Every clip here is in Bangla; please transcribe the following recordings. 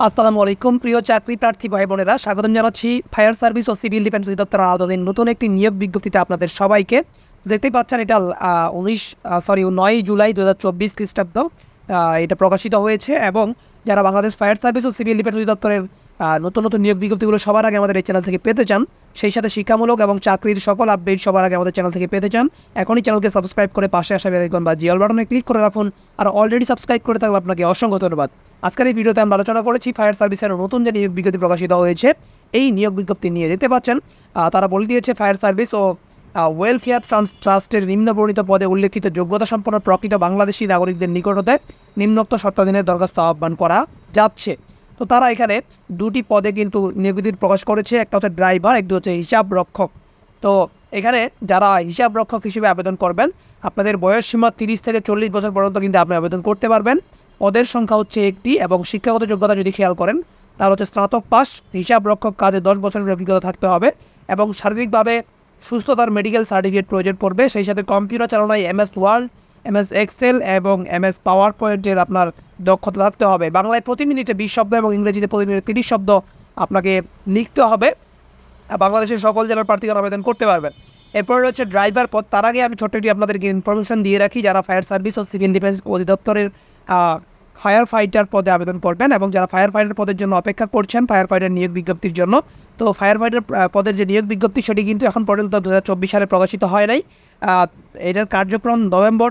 আসসালামু আলাইকুম প্রিয় চাকরি প্রার্থী ভাই বোনেরা, স্বাগতম জানাচ্ছি ফায়ার সার্ভিস ও সিভিল ডিফেন্স অধিদপ্তরের আওতাধীন নতুন একটি নিয়োগ বিজ্ঞপ্তিতে আপনাদের সবাইকে। দেখতেই পাচ্ছেন এটা 9 জুলাই 2024 খ্রিস্টাব্দ এটা প্রকাশিত হয়েছে এবং যারা বাংলাদেশ ফায়ার সার্ভিস ও সিভিল ডিফেন্স অধিদপ্তরের নতুন নতুন নিয়োগ বিজ্ঞপ্তিগুলো সবার আগে আমাদের এই চ্যানেল থেকে পেতে চান, সেই সাথে শিক্ষামূলক এবং চাকরির সকল আপডেট সবার আগে আমাদের চ্যানেল থেকে পেতে চান, এখনই চ্যানেলকে সাবস্ক্রাইব করে পাশে আসা বেল আইকন বা জিঅল বাটনে ক্লিক করে রাখুন। আর অলরেডি সাবস্ক্রাইব করে থাকলে আপনাকে অসংখ্য ধন্যবাদ। আজকের এই ভিডিওতে আমরা আলোচনা করেছি ফায়ার সার্ভিসের নতুন যে নিয়োগ বিজ্ঞপ্তি প্রকাশিত হয়েছে এই নিয়োগ বিজ্ঞপ্তি নিয়ে। দেখতে পাচ্ছেন তারা বলে দিয়েছে ফায়ার সার্ভিস ও ওয়েলফেয়ার ট্রাস্টের নিম্নবর্ণিত পদে উল্লেখিত যোগ্যতা সম্পন্ন প্রকৃত বাংলাদেশি নাগরিকদের নিকট হতে নিম্নোক্ত শর্তাধীনের দরখাস্ত আহ্বান করা যাচ্ছে। তো তারা এখানে দুটি পদে কিন্তু নিয়োগ বিজ্ঞপ্তি প্রকাশ করেছে, একটা হচ্ছে ড্রাইভার, একটি হচ্ছে হিসাব রক্ষক। তো এখানে যারা হিসাব রক্ষক হিসেবে আবেদন করবেন আপনাদের বয়স সীমা 30 থেকে 40 বছর পর্যন্ত কিন্তু আপনি আবেদন করতে পারবেন। পদের সংখ্যা হচ্ছে একটি এবং শিক্ষাগত যোগ্যতা যদি খেয়াল করেন তাহলে হচ্ছে স্নাতক পাস, হিসাব রক্ষক কাজে 10 বছরের অভিজ্ঞতা থাকতে হবে এবং শারীরিকভাবে সুস্থতার মেডিকেল সার্টিফিকেট প্রয়োজন পড়বে। সেই সাথে কম্পিউটার চালনায় MS ওয়ার্ড, MS এক্সেল এবং MS পাওয়ার পয়েন্টের আপনার দক্ষতা থাকতে হবে। বাংলায় প্রতি মিনিটে 20 শব্দ এবং ইংরেজিতে প্রতি মিনিটে 30 শব্দ আপনাকে লিখতে হবে। বাংলাদেশের সকল জেলার প্রার্থীগণ আবেদন করতে পারবেন। এরপরে রয়েছে ড্রাইভার পদ। তার আগে আমি ছোট্ট একটি আপনাদেরকে ইনফরমেশন দিয়ে রাখি, যারা ফায়ার সার্ভিস ও সিভিল ডিফেন্স অধিদপ্তরের ফায়ার ফাইটার পদে আবেদন করবেন এবং যারা ফায়ার ফাইটার পদের জন্য অপেক্ষা করছেন ফায়ার ফাইটার নিয়োগ বিজ্ঞপ্তির জন্য, তো ফায়ার ফাইটার পদের যে নিয়োগ বিজ্ঞপ্তি সেটি কিন্তু এখন পর্যন্ত 2024 সালে প্রকাশিত হয় নাই। এটার কার্যক্রম নভেম্বর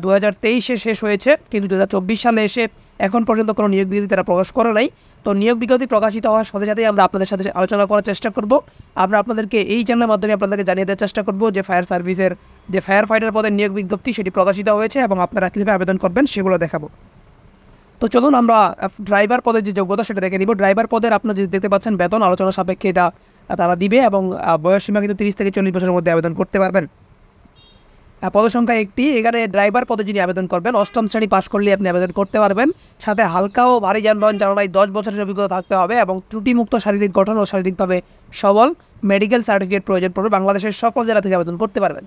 2023-এ শেষ হয়েছে, কিন্তু 2024 সালে এসে এখন পর্যন্ত কোনো নিয়োগ বিজ্ঞপ্তি তারা প্রকাশ করে নাই। তো নিয়োগ বিজ্ঞপ্তি প্রকাশিত হওয়ার সাথে সাথেই আমরা আপনাদের সাথে আলোচনা করার চেষ্টা করব। আমরা আপনাদেরকে এই চ্যানেলের মাধ্যমে আপনাদেরকে জানিয়ে দেওয়ার চেষ্টা করব যে ফায়ার সার্ভিসের যে ফায়ার ফাইটার পদের নিয়োগ বিজ্ঞপ্তি সেটি প্রকাশিত হয়েছে এবং আপনারা কীভাবে আবেদন করবেন সেগুলো দেখাবো। তো চলুন আমরা ড্রাইভার পদের যে যোগ্যতা সেটা দেখে নিব। ড্রাইভার পদের আপনারা যদি দেখতে পাচ্ছেন বেতন আলোচনা সাপেক্ষে এটা তারা দিবে এবং বয়স সীমা কিন্তু 30 থেকে 40 বছরের মধ্যে আবেদন করতে পারবেন। পদসংখ্যা একটি। এখানে ড্রাইভার পদে যিনি আবেদন করবেন 8ম শ্রেণী পাশ করলে আপনি আবেদন করতে পারবেন। সাথে হালকা ও ভারী যানবাহন চালনায় 10 বছরের অভিজ্ঞতা থাকতে হবে এবং ত্রুটিমুক্ত শারীরিক গঠন ও শারীরিকভাবে সবল মেডিকেল সার্টিফিকেট প্রয়োজন পড়বে। বাংলাদেশের সকল জেলা থেকে আবেদন করতে পারবেন।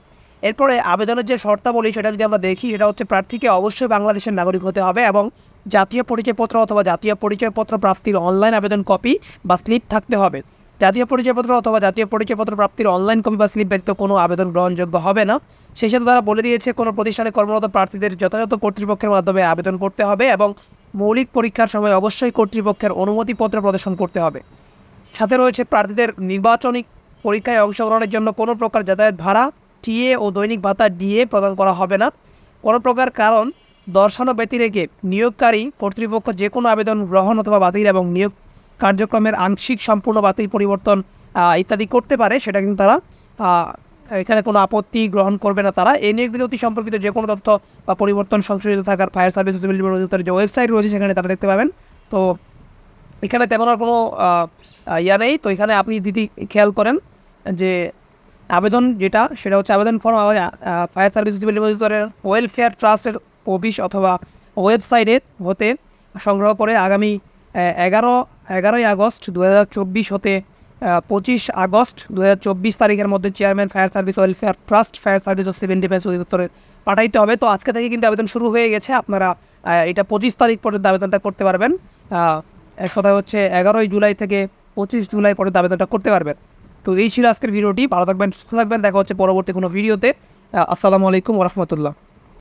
এরপরে আবেদনের যে শর্তাবলী সেটা যদি আমরা দেখি, সেটা হচ্ছে প্রার্থীকে অবশ্যই বাংলাদেশের নাগরিক হতে হবে এবং জাতীয় পরিচয়পত্র অথবা জাতীয় পরিচয়পত্র প্রাপ্তির অনলাইন আবেদন কপি বা স্লিপ থাকতে হবে। জাতীয় পরিচয়পত্র অথবা জাতীয় পরিচয়পত্র প্রাপ্তির অনলাইন কপি বা স্লিপ ব্যতীত কোনো আবেদন গ্রহণযোগ্য হবে না। সেই সাথে তারা বলে দিয়েছে কোনো প্রতিষ্ঠানে কর্মরত প্রার্থীদের যথাযথ কর্তৃপক্ষের মাধ্যমে আবেদন করতে হবে এবং মৌলিক পরীক্ষার সময় অবশ্যই কর্তৃপক্ষের অনুমতিপত্র প্রদর্শন করতে হবে। সাথে রয়েছে প্রার্থীদের নির্বাচনী পরীক্ষায় অংশগ্রহণের জন্য কোনো প্রকার যাতায়াত ভাড়া, টিএ ও দৈনিক ভাতা ডিএ প্রদান করা হবে না। কোনো প্রকার কারণ দর্শানো ব্যতি রেখে নিয়োগকারী কর্তৃপক্ষ যে কোনো আবেদন গ্রহণ অথবা বাতিল এবং নিয়োগ কার্যক্রমের আংশিক সম্পূর্ণ বাতিল পরিবর্তন ইত্যাদি করতে পারে, সেটা কিন্তু তারা এখানে কোনো আপত্তি গ্রহণ করবে না। তারা এই নিয়োগ বিজ্ঞপ্তি সম্পর্কিত যে কোনো তথ্য বা পরিবর্তন সংশোধিত থাকার ফায়ার সার্ভিস সিভিল ডিফেন্স অধিদপ্তরের যে ওয়েবসাইট রয়েছে সেখানে তারা দেখতে পাবেন। তো এখানে তেমন আর কোনো নেই। তো এখানে আপনি যদি খেয়াল করেন যে আবেদন যেটা সেটা হচ্ছে আবেদন form fire service civil defence অধিদপ্তরের ওয়েলফেয়ার ট্রাস্টের অফিস অথবা ওয়েবসাইটে হতে সংগ্রহ করে আগামী 11ই আগস্ট 2024 হতে 25 আগস্ট 2024 তারিখের মধ্যে chairman fire service welfare trust fire service ও সিভিল ডিফেন্স অধিদপ্তরে পাঠাইতে হবে। তো আজকে থেকে কিন্তু আবেদন শুরু হয়ে গেছে, আপনারা এটা 25 তারিখ পর্যন্ত আবেদনটা করতে পারবেন। এক কথা হচ্ছে 11ই জুলাই থেকে 25 জুলাই পর্যন্ত আবেদনটা করতে পারবেন। তো এই ছিল আজকের ভিডিওটি। ভালো থাকবেন, সুস্থ থাকবেন, দেখা হচ্ছে পরবর্তী কোনো ভিডিওতে। আসসালামু আলাইকুম ওয়া রাহমাতুল্লাহ।